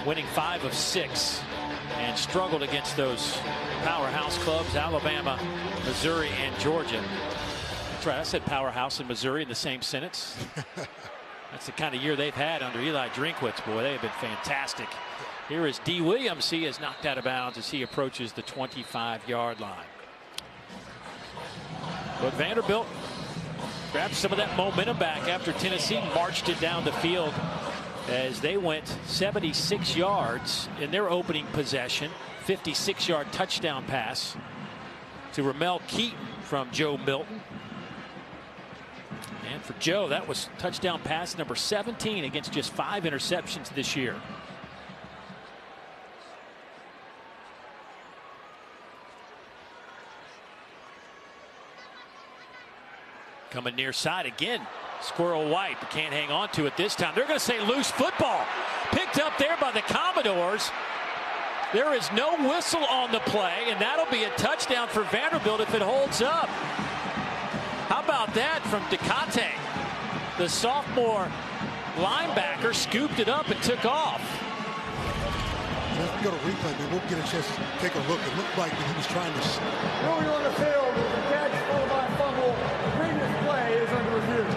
winning 5 of 6 and struggled against those powerhouse clubs, Alabama, Missouri, and Georgia. That's right, I said powerhouse and Missouri in the same sentence. That's the kind of year they've had under Eli Drinkwitz. Boy, they have been fantastic. Here is D. Williams. He is knocked out of bounds as he approaches the 25-yard line. But Vanderbilt grabbed some of that momentum back after Tennessee marched it down the field as they went 76 yards in their opening possession. 56-yard touchdown pass to Ramel Keaton from Joe Milton. And for Joe, that was touchdown pass number 17 against just 5 interceptions this year. Coming near side again. Squirrel White, but can't hang on to it this time. They're going to say loose football. Picked up there by the Commodores. There is no whistle on the play, and that'll be a touchdown for Vanderbilt if it holds up. How about that from Decate? The sophomore linebacker scooped it up and took off. As we go to replay, man, we'll get a chance to take a look. It looked like he was trying to. Moving on the field with a catch followed by a fumble. The previous play is under review.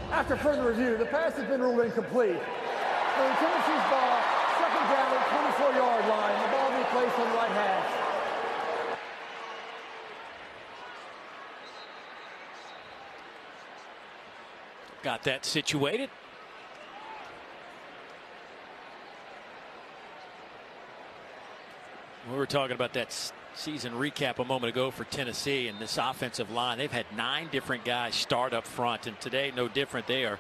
After further review, the pass has been ruled incomplete. So Tennessee's ball, second down at the 24-yard line. The ball will be placed on the right hash. Got that situated. We were talking about that season recap a moment ago for Tennessee and this offensive line. They've had 9 different guys start up front, and today no different. They are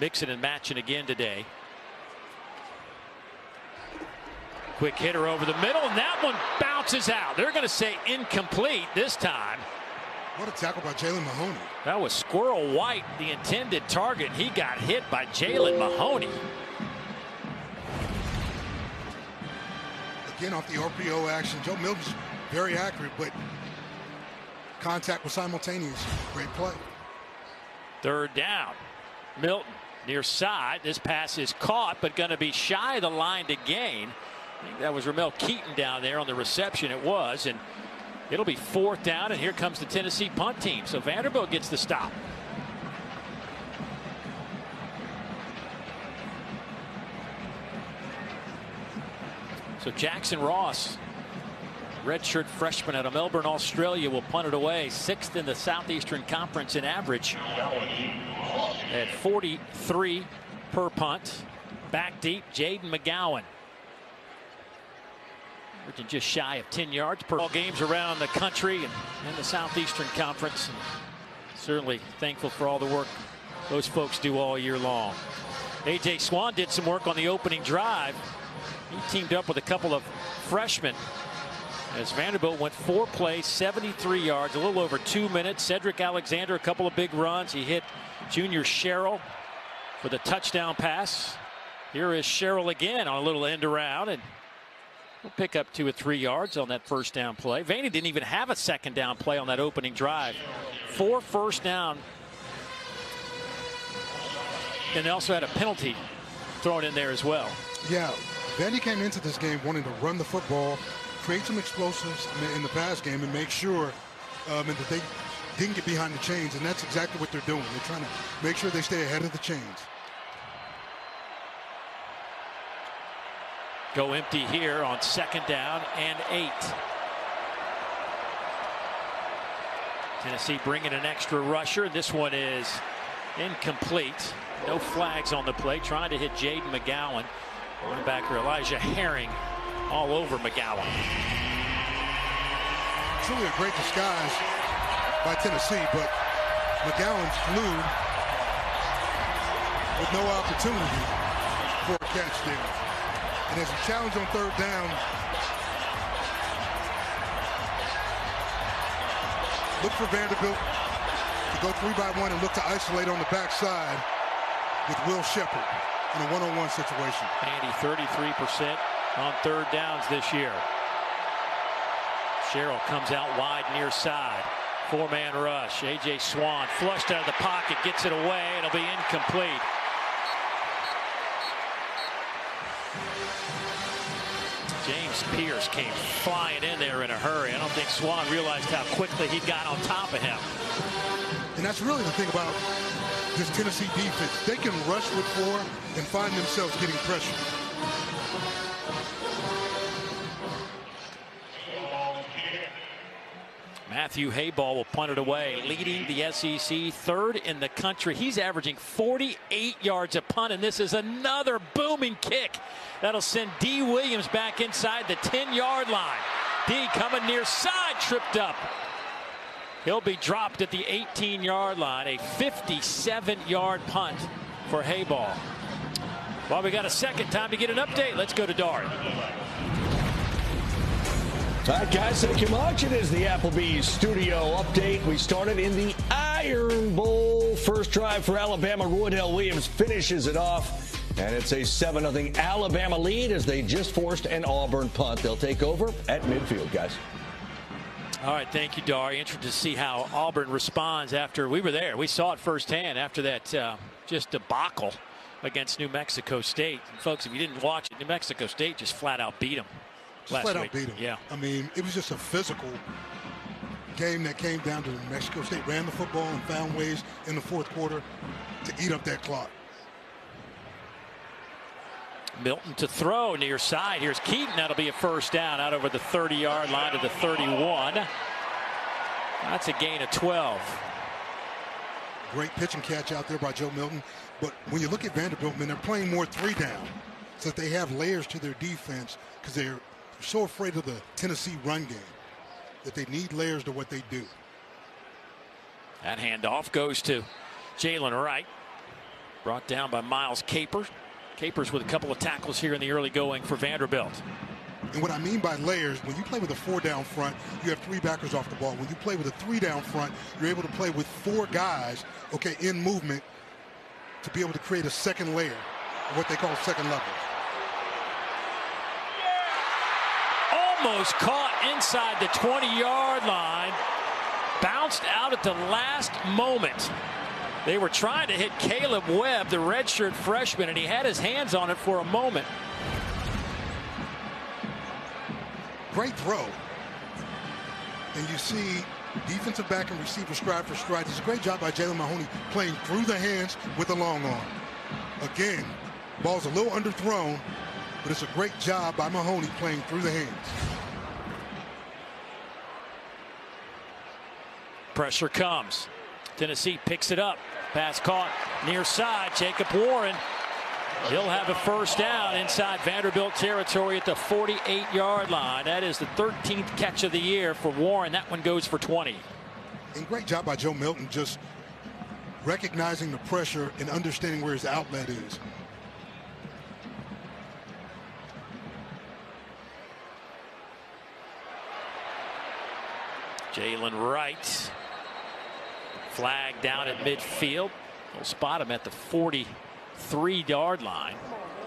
mixing and matching again today. Quick hitter over the middle, and that one bounces out. They're going to say incomplete this time. What a tackle by Jalen Mahoney. That was Squirrel White, the intended target. He got hit by Jalen Mahoney. Again, off the RPO action. Joe Milton's very accurate, but contact was simultaneous. Great play. Third down. Milton near side. This pass is caught, but going to be shy of the line to gain. I think that was Ramel Keaton down there on the reception. It was, and it'll be 4th down, and here comes the Tennessee punt team. So Vanderbilt gets the stop. So Jackson Ross, redshirt freshman out of Melbourne, Australia, will punt it away. 6th in the Southeastern Conference in average at 43 per punt. Back deep, Jaden McGowan. Averaging just shy of 10 yards per all games around the country and in the Southeastern Conference. And certainly thankful for all the work those folks do all year long. A.J. Swan did some work on the opening drive. He teamed up with a couple of freshmen As Vanderbilt went 4 plays, 73 yards, a little over 2 minutes. Cedric Alexander, a couple of big runs. He hit Junior Sherrill for the touchdown pass. Here is Sherrill again on a little end around, and we'll pick up 2 or 3 yards on that first down play. Vandy didn't even have a second down play on that opening drive. 4 first down. And they also had a penalty thrown in there as well. Yeah, Vandy came into this game wanting to run the football, create some explosives in the pass game, and make sure and that they didn't get behind the chains, and that's exactly what they're doing. They're trying to make sure they stay ahead of the chains. Go empty here on 2nd down and 8. Tennessee bringing an extra rusher. This one is incomplete. No flags on the play. Trying to hit Jaden McGowan. Linebacker Elijah Herring all over McGowan. Truly a great disguise by Tennessee, but McGowan flew with no opportunity for a catch there. And as a challenge on 3rd down, look for Vanderbilt to go 3-by-1 and look to isolate on the backside with Will Shepard in a one-on-one situation. Andy 33% on 3rd downs this year. Sherrill comes out wide near side. 4-man rush. A.J. Swan flushed out of the pocket, gets it away. It'll be incomplete. James Pierce came flying in there in a hurry. I don't think Swan realized how quickly he got on top of him. And that's really the thing about this Tennessee defense. They can rush with 4 and find themselves getting pressure. Matthew Hayball will punt it away, leading the SEC, 3rd in the country. He's averaging 48 yards a punt, and this is another booming kick. That'll send D. Williams back inside the 10-yard line. D coming near side, tripped up. He'll be dropped at the 18-yard line. A 57-yard punt for Hayball. Well, we got a second time to get an update. Let's go to Dari. All right, guys, thank you much. It is the Applebee's studio update. We started in the Iron Bowl. First drive for Alabama. Roydell Williams finishes it off. And it's a 7-0 Alabama lead as they just forced an Auburn punt. They'll take over at midfield, guys. All right, thank you, Dari. Interested to see how Auburn responds after we were there. We saw it firsthand after that just debacle against New Mexico State. And folks, if you didn't watch it, New Mexico State just flat out beat them. Just flat out beat them. Yeah. I mean, it was just a physical game that came down to New Mexico State ran the football and found ways in the 4th quarter to eat up that clock. Milton to throw near side. Here's Keaton. That'll be a first down out over the 30-yard line to the 31. That's a gain of 12. Great pitch and catch out there by Joe Milton. But when you look at Vanderbilt, man, they're playing more 3-down so that they have layers to their defense because they're so afraid of the Tennessee run game that they need layers to what they do. That handoff goes to Jalen Wright. Brought down by Miles Capers. Capers with a couple of tackles here in the early going for Vanderbilt. And what I mean by layers, when you play with a 4-down front, you have 3 backers off the ball. When you play with a 3-down front, you're able to play with 4 guys, okay, in movement to be able to create a second layer, what they call second level. Almost caught inside the 20-yard line. Bounced out at the last moment. They were trying to hit Caleb Webb, the redshirt freshman, and he had his hands on it for a moment. Great throw. And you see defensive back and receiver stride for stride. It's a great job by Jalen Mahoney playing through the hands with the long arm. Again, ball's a little underthrown, but it's a great job by Mahoney playing through the hands. Pressure comes. Tennessee picks it up. Pass caught near side. Jacob Warren. He'll have a first down inside Vanderbilt territory at the 48-yard line. That is the 13th catch of the year for Warren. That one goes for 20. And great job by Joe Milton just recognizing the pressure and understanding where his outlet is. Jalen Wright. Flag down at midfield. We'll spot him at the 43-yard line.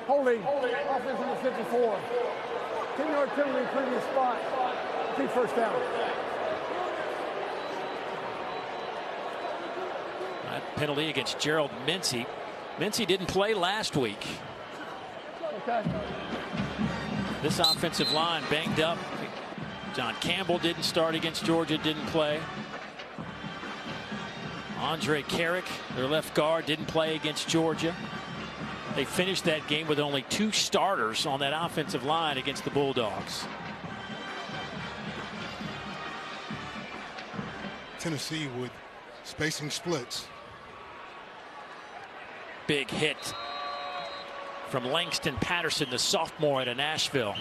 Holding. Offense number 54. 10-yard penalty, previous spot. Big first down. That penalty against Gerald Mincy. Mincy didn't play last week. Okay. This offensive line banged up. John Campbell didn't start against Georgia, didn't play. Andre Carrick, their left guard, didn't play against Georgia. They finished that game with only 2 starters on that offensive line against the Bulldogs. Tennessee with spacing splits. Big hit from Langston Patterson, the sophomore out of Nashville.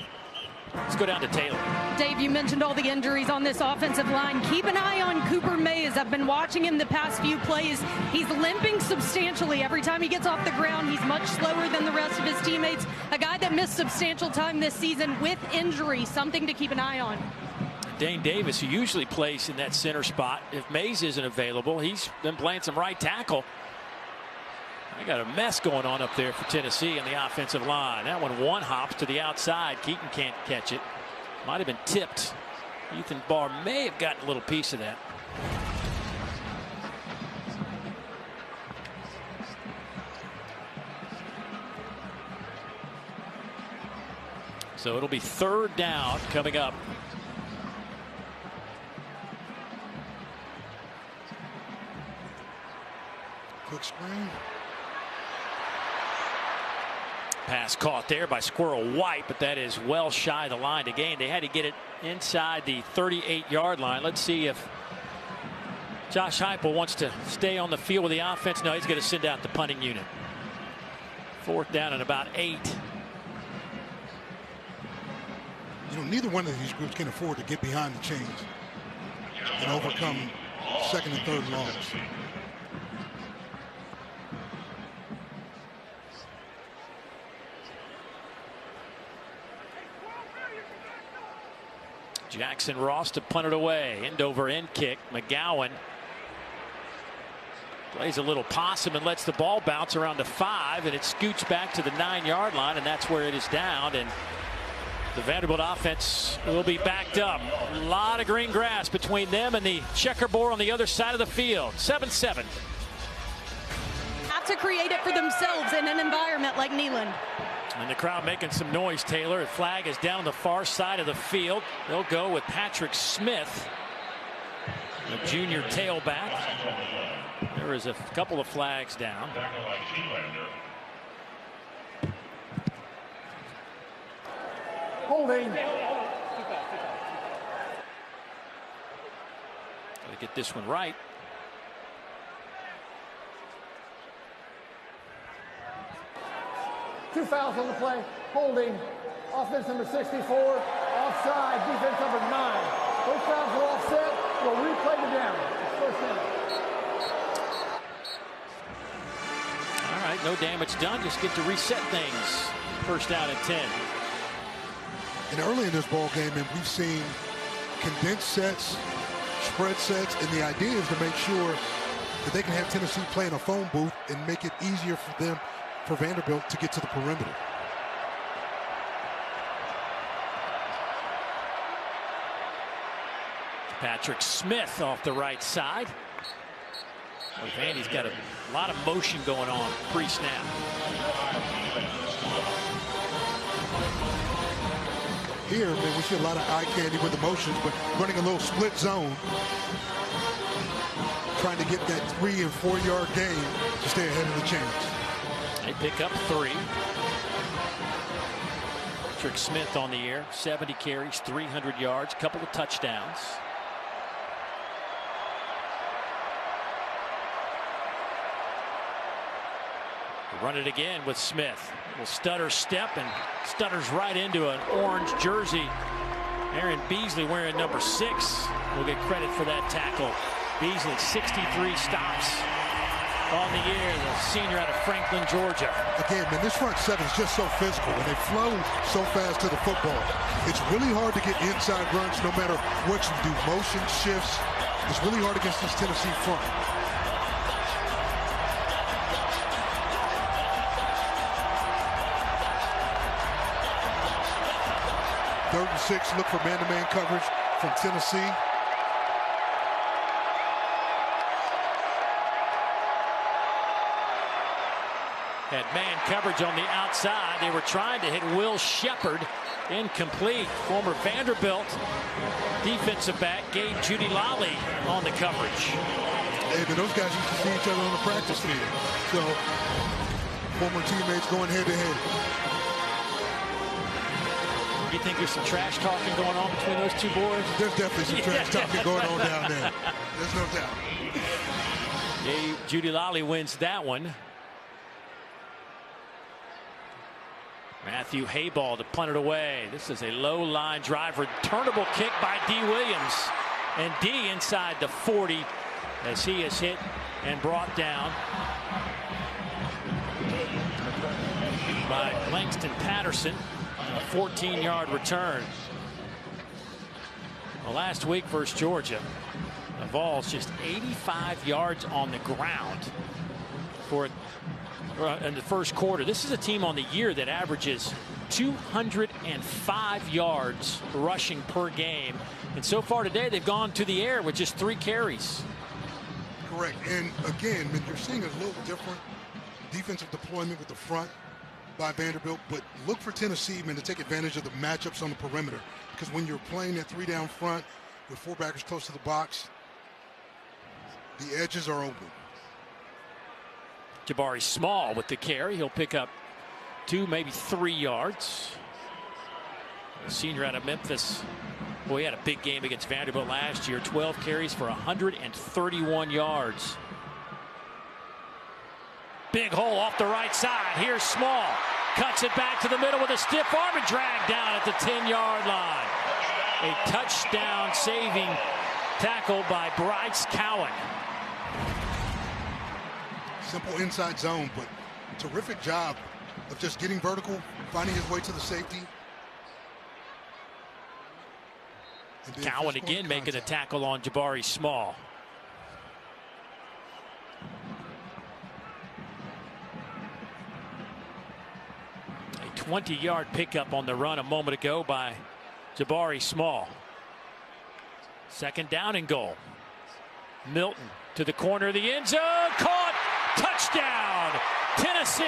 Let's go down to Taylor. Dave, you mentioned all the injuries on this offensive line. Keep an eye on Cooper Mays. I've been watching him the past few plays. He's limping substantially every time he gets off the ground. He's much slower than the rest of his teammates. A guy that missed substantial time this season with injury. Something to keep an eye on. Dane Davis, who usually plays in that center spot, if Mays isn't available, he's been playing some right tackle. I got a mess going on up there for Tennessee on the offensive line. That one hops to the outside. Keaton can't catch it. Might have been tipped. Ethan Barr may have gotten a little piece of that. So it'll be 3rd down coming up. Quick screen. Pass caught there by Squirrel White, but that is well shy of the line to gain. They had to get it inside the 38-yard line. Let's see if Josh Heupel wants to stay on the field with the offense. No, he's going to send out the punting unit. 4th down and about 8. You know, neither one of these groups can afford to get behind the chains and overcome 2nd and 3rd longs. Jackson Ross to punt it away. End over end kick. McGowan plays a little possum and lets the ball bounce around the 5, and it scoots back to the 9-yard line, and that's where it is down. And the Vanderbilt offense will be backed up. A lot of green grass between them and the checkerboard on the other side of the field. 7-7. Have to create it for themselves in an environment like Neyland. And the crowd making some noise, Taylor. The flag is down the far side of the field. They'll go with Patrick Smith, the junior tailback. There is a couple of flags down. Holding. Got to get this one right. Two fouls on the play. Holding. Offense number 64. Offside. Defense number 9. Those fouls are offset. We'll replay the down. It's 1st down. All right, no damage done. Just get to reset things. 1st down and 10. And early in this ball game, and we've seen condensed sets, spread sets, and the idea is to make sure that they can have Tennessee play in a phone booth and make it easier for them, for Vanderbilt, to get to the perimeter. Patrick Smith off the right side. Vandy's got a lot of motion going on pre-snap. Here, man, we see a lot of eye candy with the motions, but running a little split zone, trying to get that 3- and 4-yard gain to stay ahead of the chains. They pick up 3. Patrick Smith on the air, 70 carries, 300 yards, couple of touchdowns. Run it again with Smith. Will stutter step and stutters right into an orange jersey. Aaron Beasley wearing number 6 will get credit for that tackle. Beasley 63 stops. on the year, the senior out of Franklin, Georgia. Again, man, this front seven is just so physical, and they flow so fast to the football. It's really hard to get inside runs no matter what you do. Motion shifts. It's really hard against this Tennessee front. Third and 6, look for man-to-man coverage from Tennessee. Had man coverage on the outside. They were trying to hit Will Shepard. Incomplete. Former Vanderbilt defensive back Gabe Judy Lally on the coverage. Hey, but those guys used to see each other on the practice field. So, former teammates going head-to-head. You think there's some trash talking going on between those two boys? There's definitely some trash talking going on down there. There's no doubt. Gabe Judy Lally wins that one. Matthew Hayball to punt it away. This is a low line drive, returnable kick by D. Williams. And D inside the 40 as he is hit and brought down by Langston Patterson on a 14-yard return. Well, last week versus Georgia, the Vols just 85 yards on the ground for in the first quarter. This is a team on the year that averages 205 yards rushing per game. And so far today, they've gone to the air with just 3 carries. Correct. And again, man, you're seeing a little different defensive deployment with the front by Vanderbilt. But look for Tennessee, man, to take advantage of the matchups on the perimeter. Because when you're playing that 3 down front with 4 backers close to the box, the edges are open. Jabari Small with the carry. He'll pick up 2, maybe 3 yards. The senior out of Memphis. Boy, he had a big game against Vanderbilt last year. 12 carries for 131 yards. Big hole off the right side. Here's Small. Cuts it back to the middle with a stiff arm and dragged down at the 10-yard line. A touchdown saving tackle by Bryce Cowan. Simple inside zone, but terrific job of just getting vertical, finding his way to the safety. Cowan again making a tackle on Jabari Small. A 20-yard pickup on the run a moment ago by Jabari Small. Second down and goal. Milton to the corner of the end zone. Caught. Touchdown, Tennessee.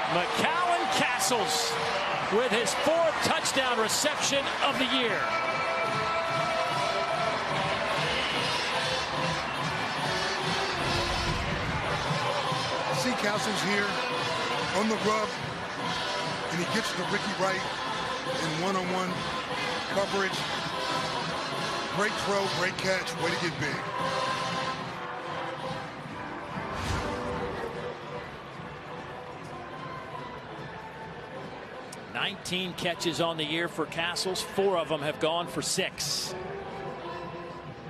McCallum Castles with his 4th touchdown reception of the year. See Castles here on the rub, and he gets to Ricky Wright in one-on-one coverage. Great throw, great catch, way to get big. Nineteen catches on the year for Castles. 4 of them have gone for 6.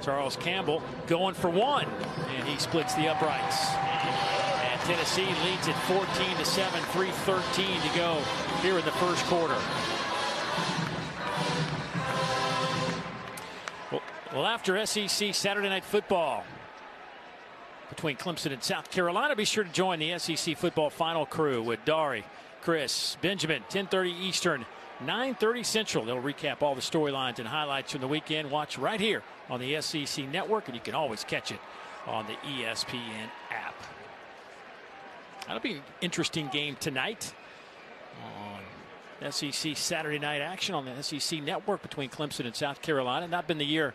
Charles Campbell going for 1, and he splits the uprights. And Tennessee leads it 14-7, 3:13 to go here in the first quarter. Well, after SEC Saturday Night Football between Clemson and South Carolina, be sure to join the SEC Football Final crew with Dari, Chris, Benjamin, 10:30 Eastern, 9:30 Central. They'll recap all the storylines and highlights from the weekend. Watch right here on the SEC Network, and you can always catch it on the ESPN app. That'll be an interesting game tonight on SEC Saturday night action on the SEC Network between Clemson and South Carolina. Not been the year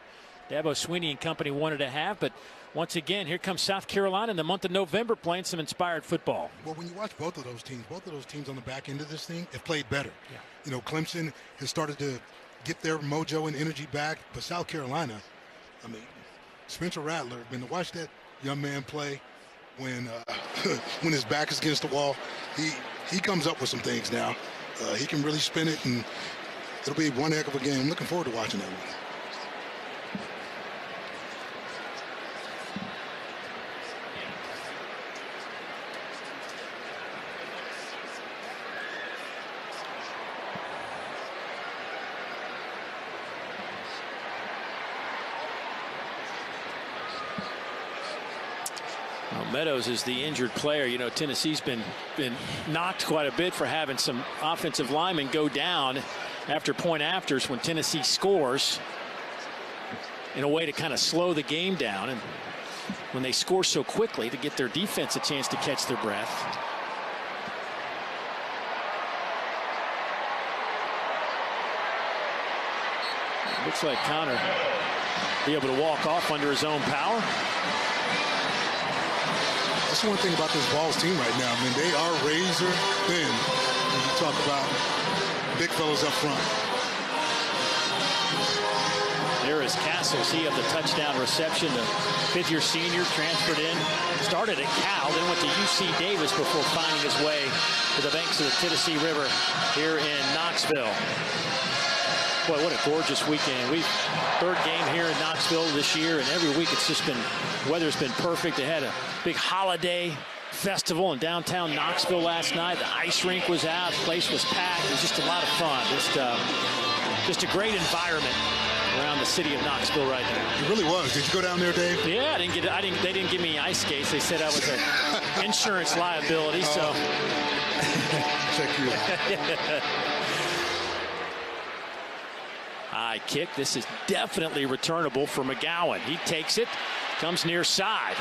Dabo Swinney and company wanted to have, but once again, here comes South Carolina in the month of November playing some inspired football. Well, when you watch both of those teams on the back end of this thing have played better. Yeah. You know, Clemson has started to get their mojo and energy back, but South Carolina, I mean, Spencer Rattler, been to watch that young man play when when his back is against the wall. He comes up with some things now. He can really spin it, and it'll be one heck of a game. I'm looking forward to watching that one. Meadows is the injured player. You know, Tennessee's been knocked quite a bit for having some offensive linemen go down after point afters when Tennessee scores, in a way to kind of slow the game down, and when they score so quickly, to get their defense a chance to catch their breath. Looks like Connor be able to walk off under his own power. That's the one thing about this Vols team right now. I mean, they are razor thin when you talk about big fellas up front. There is Castles. He had the touchdown reception. The fifth-year senior transferred in, started at Cal, then went to UC Davis before finding his way to the banks of the Tennessee River here in Knoxville. Boy, what a gorgeous weekend. Third game here in Knoxville this year, and every week it's just been, weather's been perfect. They had a big holiday festival in downtown Knoxville last night. The ice rink was out, the place was packed. It was just a lot of fun. Just a great environment around the city of Knoxville right now. It really was. Did you go down there, Dave? Yeah, they didn't give me ice skates. They said I was an insurance liability, so. Check you out. High kick. This is definitely returnable for McGowan. He takes it, comes near side.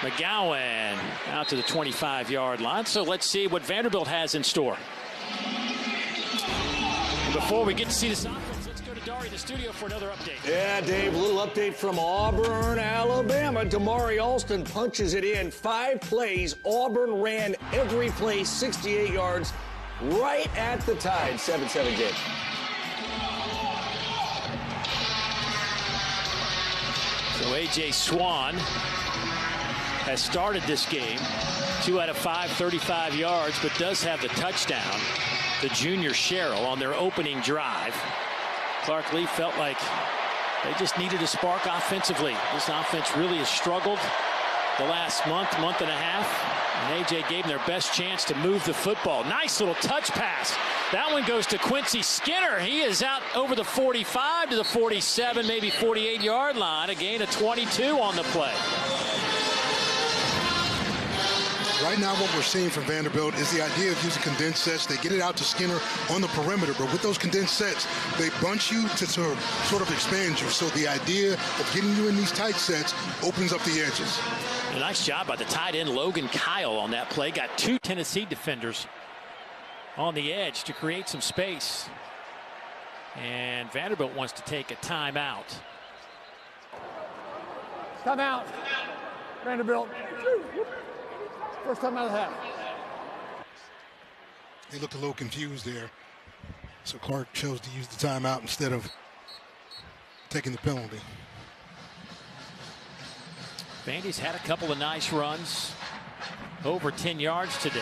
McGowan out to the 25-yard line. So let's see what Vanderbilt has in store. And before we get to see this offense, let's go to Dari in the studio for another update. Yeah, Dave, a little update from Auburn, Alabama. Damari Alston punches it in. 5 plays. Auburn ran every play, 68 yards, right at the Tide. 7-7 game. So A.J. Swan has started this game. 2 out of 5, 35 yards, but does have the touchdown. The junior Sherrill on their opening drive. Clark Lee felt like they just needed a spark offensively. This offense really has struggled the last month and a half. And A.J. gave them their best chance to move the football. Nice little touch pass. That one goes to Quincy Skinner. He is out over the 45 to the 47, maybe 48-yard line. A gain of 22 on the play. Right now, what we're seeing from Vanderbilt is the idea of using condensed sets. They get it out to Skinner on the perimeter, but with those condensed sets, they bunch you to sort of expand you. So the idea of getting you in these tight sets opens up the edges. A nice job by the tight end Logan Kyle on that play. Got 2 Tennessee defenders on the edge to create some space. And Vanderbilt wants to take a timeout. Timeout. Vanderbilt. First time out of the half. They looked a little confused there. So Clark chose to use the timeout instead of taking the penalty. Vandy's had a couple of nice runs. Over 10 yards today.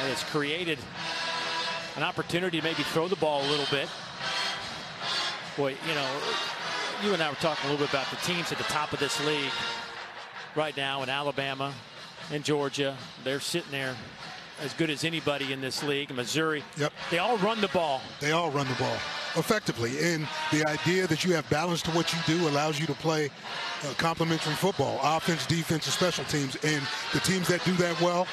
And it's created an opportunity to maybe throw the ball a little bit. Boy, you know, you and I were talking a little bit about the teams at the top of this league right now in Alabama and Georgia. They're sitting there as good as anybody in this league. Missouri, yep. They all run the ball. They all run the ball effectively. And the idea that you have balance to what you do allows you to play complementary football, offense, defense, and special teams. And the teams that do that well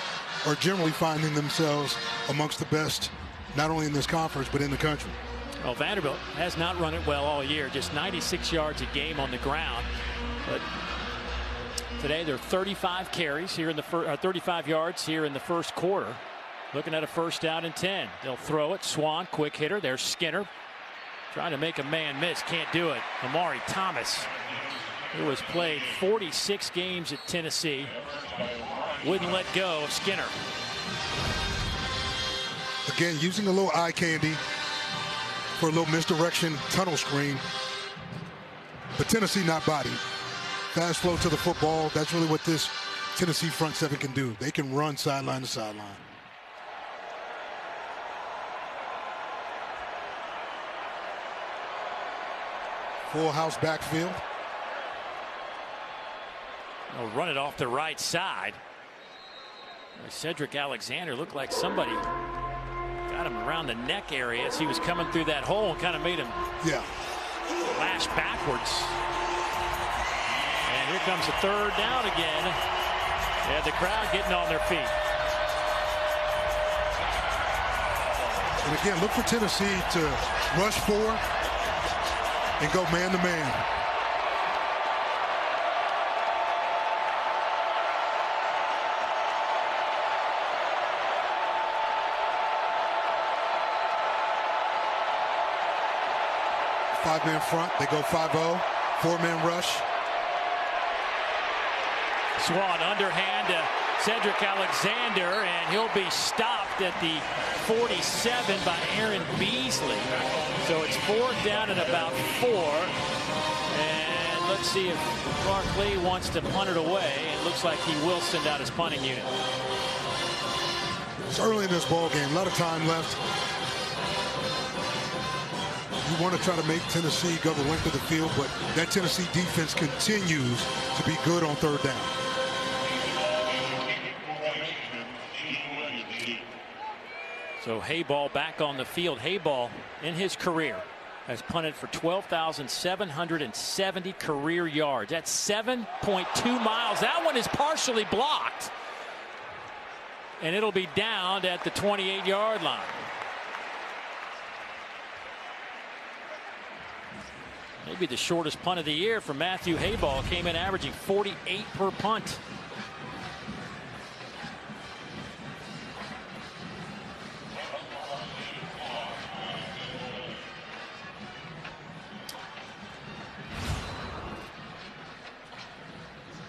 are generally finding themselves amongst the best, not only in this conference, but in the country. Well, Vanderbilt has not run it well all year, just 96 yards a game on the ground. But today they're 35 carries here in the 35 yards here in the first quarter. Looking at a first down and 10. They'll throw it. Swan, quick hitter. There's Skinner. Trying to make a man miss. Can't do it. Amari Thomas, who has played 46 games at Tennessee, wouldn't let go of Skinner. Again, using a little eye candy for a little misdirection tunnel screen. But Tennessee not bodied. Fast flow to the football. That's really what this Tennessee front seven can do. They can run sideline to sideline. Full house backfield. They'll run it off the right side. Cedric Alexander looked like somebody got him around the neck area as he was coming through that hole and kind of made him lash backwards. And here comes the third down again. And the crowd getting on their feet. And again, look for Tennessee to rush forward and go man to man. Five-man front, they go 5-0, four-man rush. Swan underhand to Cedric Alexander, and he'll be stopped at the 47 by Aaron Beasley. So it's fourth down and about 4. And let's see if Clark Lee wants to punt it away. It looks like he will send out his punting unit. It's early in this ball game, a lot of time left. You want to try to make Tennessee go the length of the field, but that Tennessee defense continues to be good on third down. So Hayball back on the field. Hayball in his career has punted for 12,770 career yards. That's 7.2 miles. That one is partially blocked. And it'll be downed at the 28-yard line. Maybe the shortest punt of the year for Matthew Hayball. Came in averaging 48 per punt.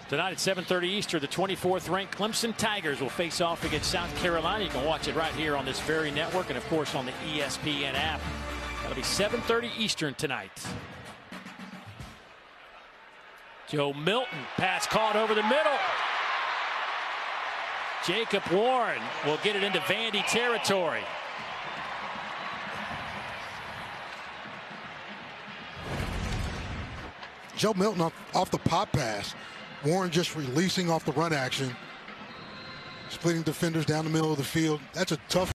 Tonight at 7:30 Eastern, the 24th ranked Clemson Tigers will face off against South Carolina. You can watch it right here on this very network and, of course, on the ESPN app. That'll be 7:30 Eastern tonight. Joe Milton, pass caught over the middle. Jacob Warren will get it into Vandy territory. Joe Milton off the pop pass. Warren just releasing off the run action. Splitting defenders down the middle of the field. That's a tough